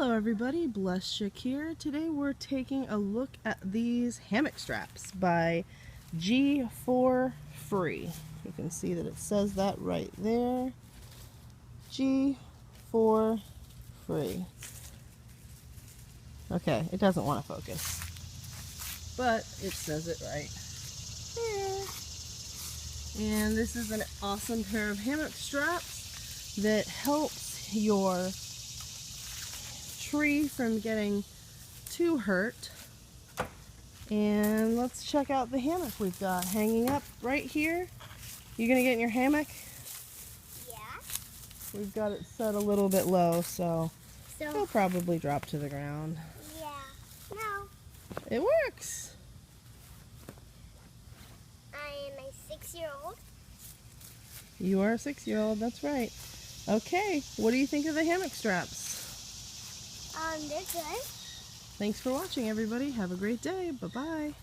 Hello everybody, Blessed Chick here. Today we're taking a look at these hammock straps by G4 Free. You can see that it says that right there. G4 Free. Okay, it doesn't want to focus, but it says it right there. And this is an awesome pair of hammock straps that helps your tree from getting too hurt. And let's check out the hammock we've got hanging up right here. You gonna get in your hammock? Yeah. We've got it set a little bit low, so it'll probably drop to the ground. Yeah. No. It works. I am a 6-year-old. You are a 6-year-old, that's right. Okay, what do you think of the hammock straps? They're good. Thanks for watching, everybody. Have a great day. Bye-bye.